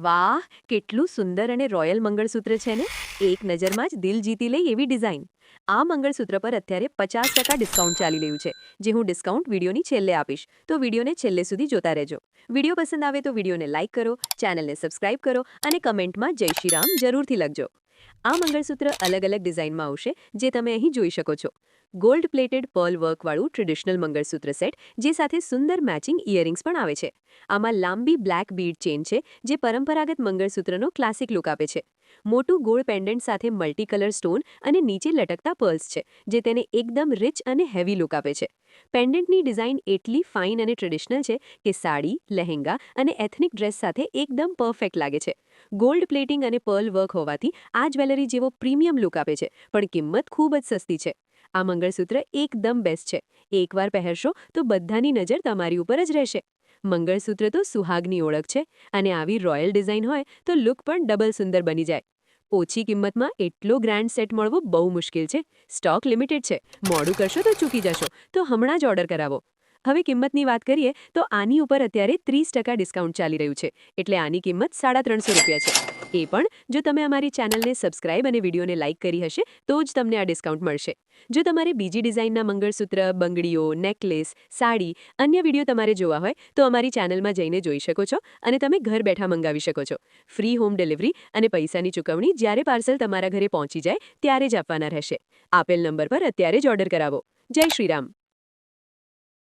વાહ, કેટલું સુંદર અને રોયલ મંગળસૂત્ર છે ને! એક નજરમાં જ દિલ જીતી લે એવી ડિઝાઇન. આ મંગળસૂત્ર પર અત્યારે 50% ડિસ્કાઉન્ટ ચાલી રહ્યું છે, જે હું ડિસ્કાઉન્ટ વિડીયોની છેલ્લે આપીશ, તો વિડીયોને છેલ્લે સુધી જોતા રહેજો. વિડીયો પસંદ આવે તો વિડીયોને લાઇક કરો, ચેનલને સબસ્ક્રાઇબ કરો અને કમેન્ટમાં જય શ્રી રામ જરૂરથી લખજો. આ મંગળસૂત્ર અલગ અલગ ડિઝાઇનમાં આવશે, જે તમે અહીં જોઈ શકો છો. ગોલ્ડ પ્લેટેડ પર્લ વર્કવાળું ટ્રેડિશનલ મંગળસૂત્ર સેટ, જે સાથે સુંદર મેચિંગ ઇયરિંગ્સ પણ આવે છે. આમાં લાંબી બ્લેક બીડ ચેન છે, જે પરંપરાગત મંગળસૂત્રનો ક્લાસિક લુક આપે છે. મોટું ગોલ્ડ પેન્ડન્ટ સાથે મલ્ટી કલર સ્ટોન અને નીચે લટકતા પર્લ્સ છે, જે તેને એકદમ રિચ અને હેવી લુક આપે છે. પેન્ડન્ટની ડિઝાઇન એટલી ફાઇન અને ટ્રેડિશનલ છે કે સાડી, લહેંગા અને એથનિક ડ્રેસ સાથે એકદમ પરફેક્ટ લાગે છે. ગોલ્ડ પ્લેટિંગ અને પર્લ વર્ક હોવાથી આ જ્વેલરી જેવો પ્રીમિયમ લુક આપે છે, પણ કિંમત ખૂબ જ સસ્તી છે. આ મંગળસૂત્ર એકદમ બેસ્ટ છે. એકવાર પહેરશો તો બધાની નજર તમારી ઉપર જ રહેશે. મંગળસૂત્ર તો સુહાગની ઓળખ છે, અને આવી રોયલ ડિઝાઇન હોય તો લુક પણ ડબલ સુંદર બની જાય. ઓછી કિંમતમાં એટલો ગ્રાન્ડ સેટ મળવો બહુ મુશ્કેલ છે. સ્ટોક લિમિટેડ છે. મોડું કરશો તો ચૂકી જશો, તો હમણાં જ ઓર્ડર કરાવો. હવે કિંમતની વાત કરીએ તો આની ઉપર અત્યારે 30% ડિસ્કાઉન્ટ ચાલી રહ્યું છે, એટલે આની કિંમત ₹350 છે. એ પણ જો તમે અમારી ચેનલને સબસ્ક્રાઇબ અને વિડીયોને લાઇક કરી હશે, તો જ તમને આ ડિસ્કાઉન્ટ મળશે. જો તમારે બીજી ડિઝાઇનના મંગળસૂત્ર, બંગડીઓ, નેકલેસ, સાડી, અન્ય વિડીયો તમારે જોવા હોય તો અમારી ચેનલમાં જઈને જોઈ શકો છો, અને તમે ઘર બેઠા મંગાવી શકો છો. ફ્રી હોમ ડિલિવરી અને પૈસાની ચૂકવણી જ્યારે પાર્સલ તમારા ઘરે પહોંચી જાય ત્યારે જ આપવાના રહેશે. આપેલ નંબર પર અત્યારે જ ઓર્ડર કરાવો. જય શ્રી રામ.